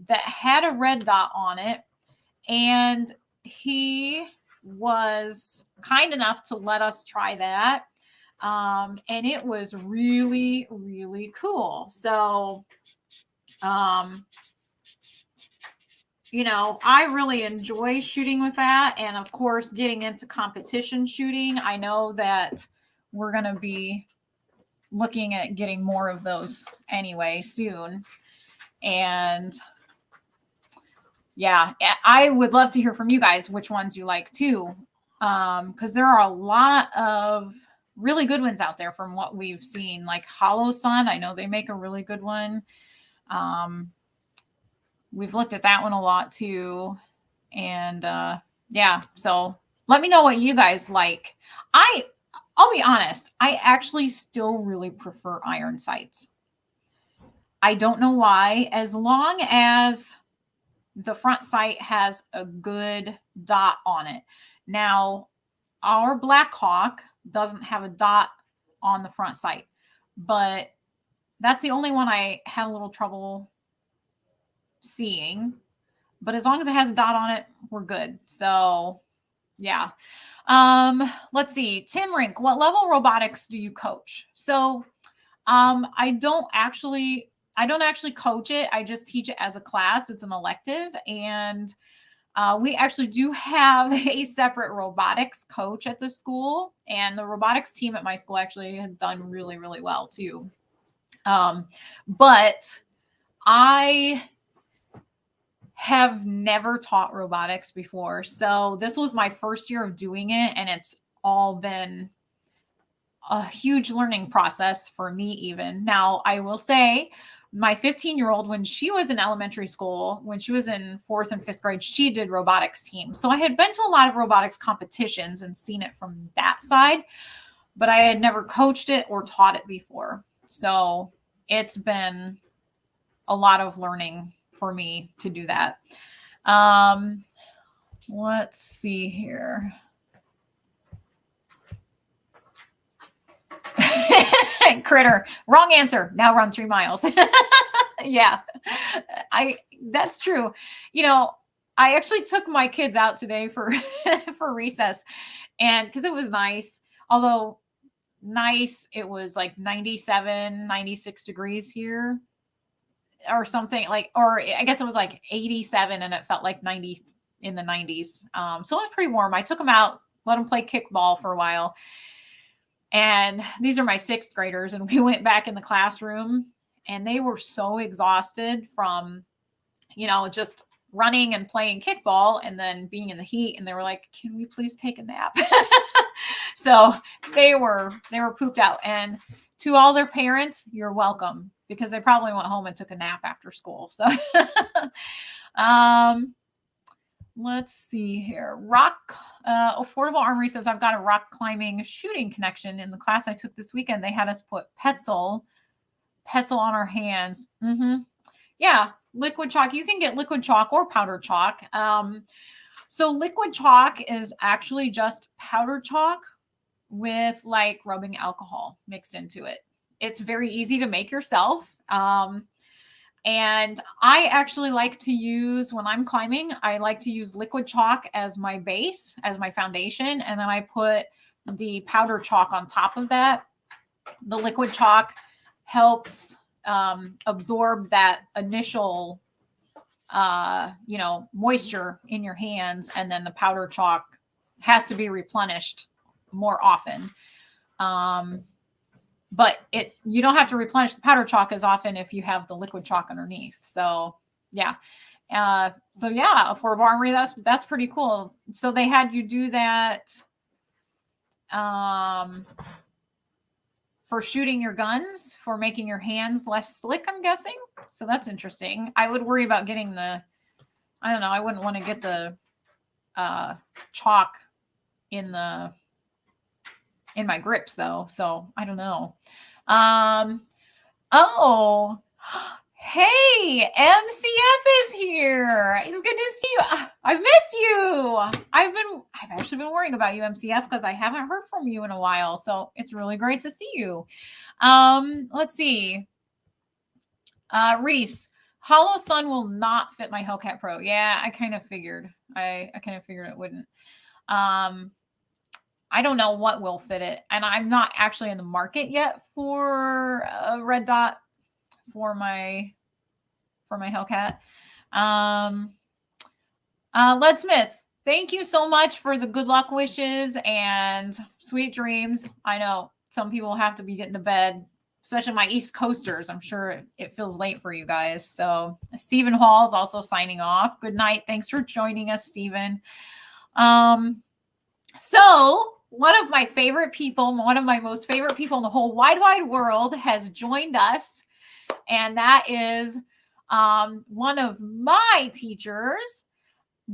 that had a red dot on it. And he was kind enough to let us try that. And it was really, really cool. So, you know, I really enjoy shooting with that. And of course, getting into competition shooting, I know that we're going to be looking at getting more of those anyway soon. And yeah, I would love to hear from you guys which ones you like too. Because there are a lot of really good ones out there from what we've seen, like Hollow Sun. I know they make a really good one. We've looked at that one a lot too. And yeah, so let me know what you guys like. I'll be honest, I actually still really prefer iron sights. I don't know why, as long as the front sight has a good dot on it. Now, our Black Hawk doesn't have a dot on the front sight, but that's the only one I have a little trouble seeing. But as long as it has a dot on it, we're good. So, yeah. Let's see. Tim Rink, what level robotics do you coach? So, I don't actually coach it. I just teach it as a class. It's an elective. And we actually do have a separate robotics coach at the school. And the robotics team at my school actually has done really, really well too. But I have never taught robotics before. So this was my first year of doing it. And it's all been a huge learning process for me even. Now, I will say my 15-year-old, when she was in elementary school, when she was in 4th and 5th grade, she did robotics team. So I had been to a lot of robotics competitions and seen it from that side, but I had never coached it or taught it before. So it's been a lot of learning for me to do that. Let's see here. Critter, wrong answer. Now run 3 miles. Yeah, that's true. You know, I actually took my kids out today for recess, and because it was nice, although nice, it was like 97, 96 degrees here or something, like, or I guess it was like 87 and it felt like 90 in the 90s. So it was pretty warm. I took them out, let them play kickball for a while. And these are my 6th graders. And we went back in the classroom and they were so exhausted from, just running and playing kickball and then being in the heat. And they were like, can we please take a nap? So they were pooped out. And to all their parents, you're welcome, because they probably went home and took a nap after school. So, let's see here. Affordable Armory says, I've got a rock climbing shooting connection. In the class I took this weekend, they had us put Petzl on our hands. Yeah, liquid chalk. You can get liquid chalk or powder chalk. So liquid chalk is actually just powder chalk with like rubbing alcohol mixed into it. It's very easy to make yourself. And I actually like to use, when I'm climbing, I like to use liquid chalk as my base, as my foundation. And then I put the powder chalk on top of that. The liquid chalk helps absorb that initial, moisture in your hands. And then the powder chalk has to be replenished more often. But you don't have to replenish the powder chalk as often if you have the liquid chalk underneath. So yeah. Affordable Armory, that's pretty cool. So they had you do that for shooting your guns, for making your hands less slick, I'm guessing. So that's interesting. I would worry about getting I wouldn't want to get the chalk in my grips though. So I don't know. Hey, MCF is here. It's good to see you. I've missed you. I've actually been worrying about you, MCF, because I haven't heard from you in a while. So it's really great to see you. Let's see. Reese, Hollow Sun will not fit my Hellcat Pro. Yeah, I kind of figured. I kind of figured it wouldn't. I don't know what will fit it. And I'm not actually in the market yet for a red dot for my Hellcat. Led Smith, thank you so much for the good luck wishes and sweet dreams. I know some people have to be getting to bed, especially my East Coasters. I'm sure it feels late for you guys. So Stephen Hall is also signing off. Good night. Thanks for joining us, Stephen. So one of my favorite people, one of my most favorite people in the whole wide world has joined us. And that is one of my teachers,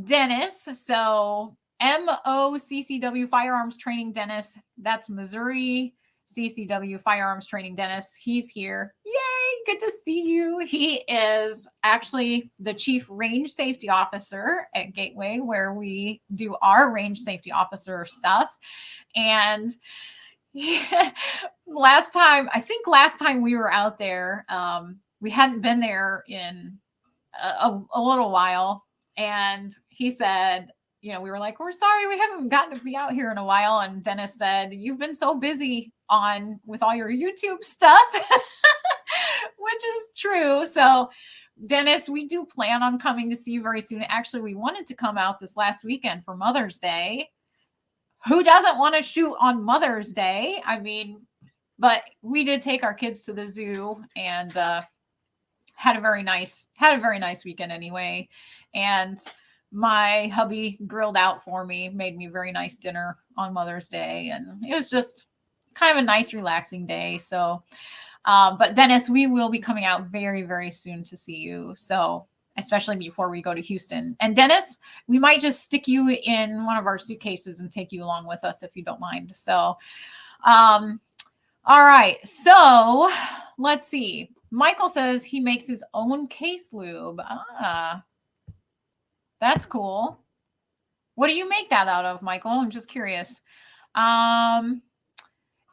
Dennis. So MOCCW Firearms Training Dennis. That's Missouri CCW Firearms Training Dennis. He's here. Yay, good to see you. He is actually the Chief Range Safety Officer at Gateway, where we do our range safety officer stuff. And last time we were out there, we hadn't been there in a little while. And he said, we were like, we're sorry, we haven't gotten to be out here in a while. And Dennis said, you've been so busy with all your YouTube stuff, which is true. So Dennis, we do plan on coming to see you very soon. Actually, we wanted to come out this last weekend for Mother's Day. Who doesn't want to shoot on Mother's Day? I mean, but we did take our kids to the zoo and had a very nice weekend anyway. And my hubby grilled out for me, made me a very nice dinner on Mother's Day. And it was just kind of a nice, relaxing day. So, but Dennis, we will be coming out very, very soon to see you. So, especially before we go to Houston. And Dennis, we might just stick you in one of our suitcases and take you along with us if you don't mind. So, all right. So let's see. Michael says he makes his own case lube. That's cool. What do you make that out of, Michael? I'm just curious. And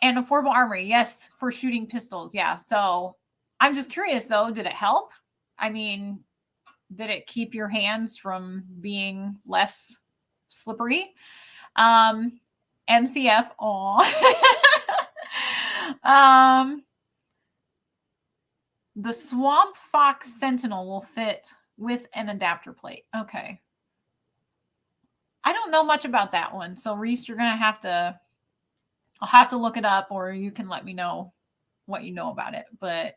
Affordable Armory. Yes, for shooting pistols. Yeah. So I'm just curious though, did it help? I mean, did it keep your hands from being less slippery? MCF. The Swamp Fox Sentinel will fit with an adapter plate. Okay. I don't know much about that one. So Reese, I'll have to look it up, or you can let me know what you know about it. But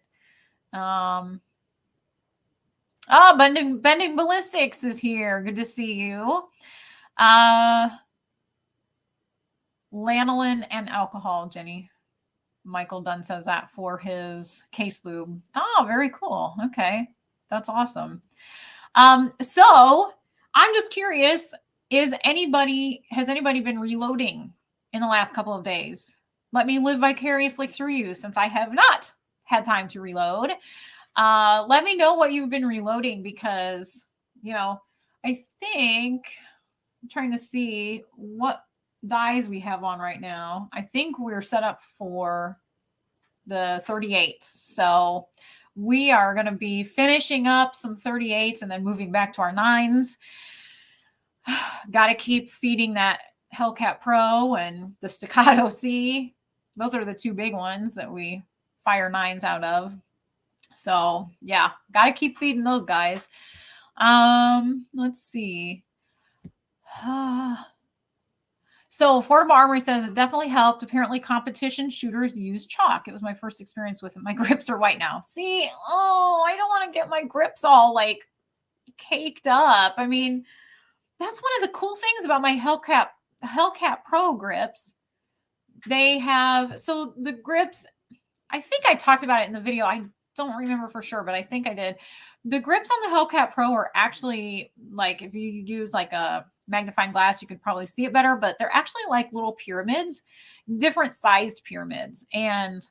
Bending Ballistics is here. Good to see you. Lanolin and alcohol, Jenny. Michael Dunn says that for his case lube. Oh, very cool. Okay. That's awesome. So I'm just curious, has anybody been reloading in the last couple of days? Let me live vicariously through you since I have not had time to reload. Let me know what you've been reloading because, I think I'm trying to see what dies we have on right now. I think we're set up for the 38s. So we are going to be finishing up some 38s and then moving back to our 9s. Got to keep feeding that Hellcat Pro and the Staccato C. Those are the two big ones that we fire 9s out of. So yeah, got to keep feeding those guys. Let's see. So Affordable Armory says it definitely helped. Apparently competition shooters use chalk. It was my first experience with it. My grips are white now. See, I don't want to get my grips all like caked up. I mean, that's one of the cool things about my Hellcat Pro grips. They have, so the grips, I think I talked about it in the video. I don't remember for sure, but I think I did. The grips on the Hellcat Pro are actually like, if you use like a magnifying glass, you could probably see it better, but they're actually like little pyramids, different sized pyramids. And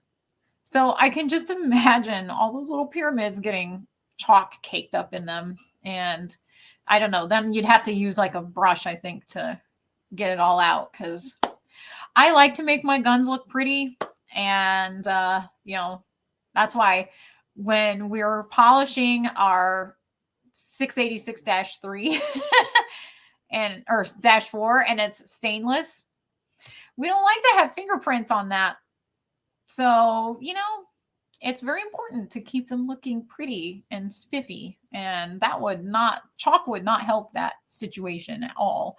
so I can just imagine all those little pyramids getting chalk caked up in them. And I don't know, then you'd have to use like a brush, I think, to get it all out. Cause I like to make my guns look pretty. And, that's why when we're polishing our 686-3 or -4 and it's stainless, we don't like to have fingerprints on that. So, it's very important to keep them looking pretty and spiffy. And chalk would not help that situation at all.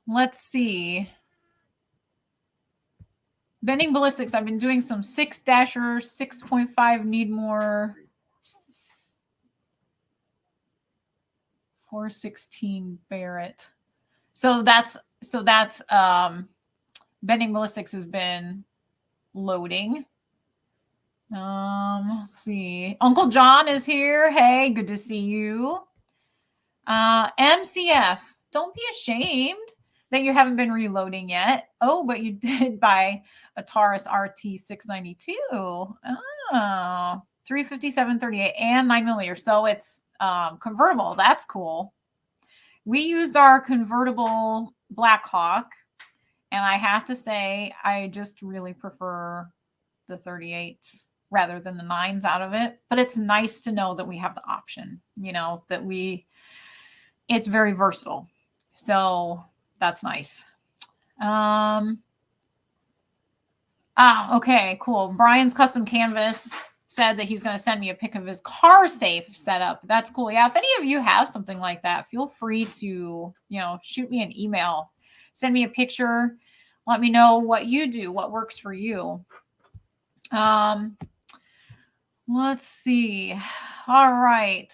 Let's see. Bending Ballistics, I've been doing some 6-dasher, 6.5 need more, 416 Barrett. So that's Bending Ballistics has been loading. Let's see. Uncle John is here. Hey, good to see you. MCF, don't be ashamed that you haven't been reloading yet. Oh, but you did buy a Taurus RT 692. Oh, 357, 38, and 9mm. So it's convertible. That's cool. We used our convertible Blackhawk, and I have to say, I just really prefer the 38s rather than the 9s out of it. But it's nice to know that we have the option, it's very versatile. So that's nice. Okay, cool. Brian's Custom Canvas said that he's going to send me a pic of his car safe setup. That's cool. Yeah, if any of you have something like that, feel free to, shoot me an email. Send me a picture. Let me know what you do, what works for you. Let's see. All right.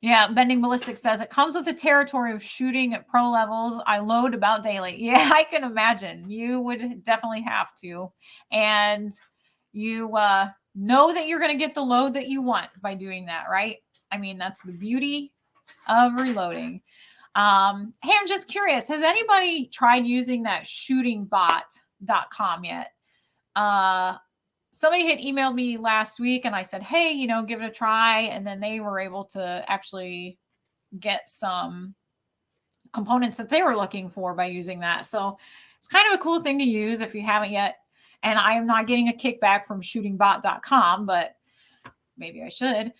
Yeah, Bending Ballistics says it comes with the territory of shooting at pro levels. I load about daily. Yeah, I can imagine. You would definitely have to. And you know that you're going to get the load that you want by doing that, right? I mean, that's the beauty of reloading. Hey, I'm just curious. Has anybody tried using that shootingbot.com yet? Somebody had emailed me last week and I said, hey, give it a try. And then they were able to actually get some components that they were looking for by using that. So it's kind of a cool thing to use if you haven't yet. And I am not getting a kickback from shootingbot.com, but maybe I should.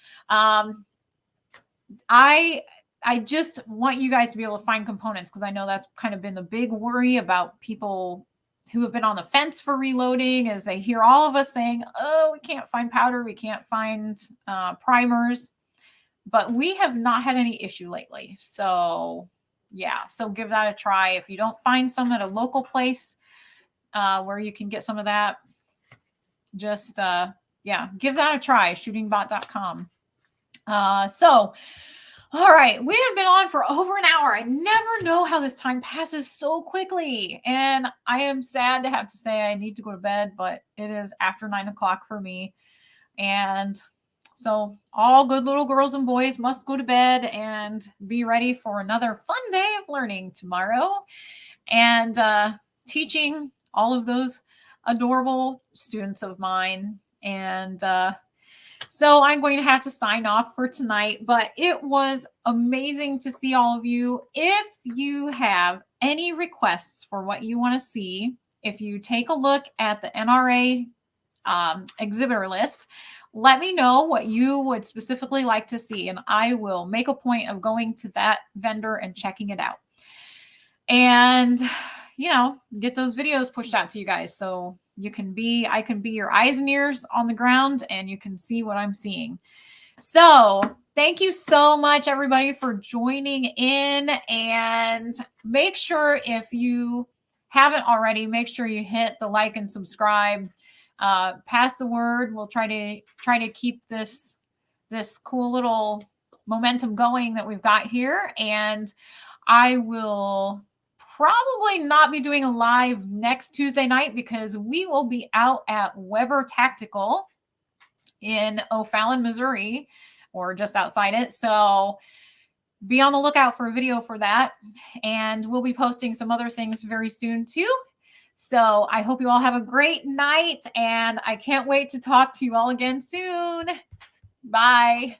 I just want you guys to be able to find components because I know that's kind of been the big worry about people who have been on the fence for reloading as they hear all of us saying, oh, we can't find powder, we can't find primers, but we have not had any issue lately. So yeah, so give that a try. If you don't find some at a local place where you can get some of that, just, yeah, give that a try, shootingbot.com. So, all right, we have been on for over an hour. I never know how this time passes so quickly. And I am sad to have to say I need to go to bed, but it is after 9 o'clock for me. And so all good little girls and boys must go to bed and be ready for another fun day of learning tomorrow and teaching all of those adorable students of mine. And so I'm going to have to sign off for tonight, but it was amazing to see all of you. If you have any requests for what you want to see, if you take a look at the NRA exhibitor list, let me know what you would specifically like to see, and I will make a point of going to that vendor and checking it out. And, you know, get those videos pushed out to you guys so I can be your eyes and ears on the ground and you can see what I'm seeing. So thank you so much, everybody, for joining in. And make sure, if you haven't already, make sure you hit the like and subscribe. Pass the word. We'll try to keep this cool little momentum going that we've got here. And I will probably not be doing a live next Tuesday night because we will be out at Weber Tactical in O'Fallon, Missouri, or just outside it. So be on the lookout for a video for that. And we'll be posting some other things very soon too. So I hope you all have a great night, and I can't wait to talk to you all again soon. Bye.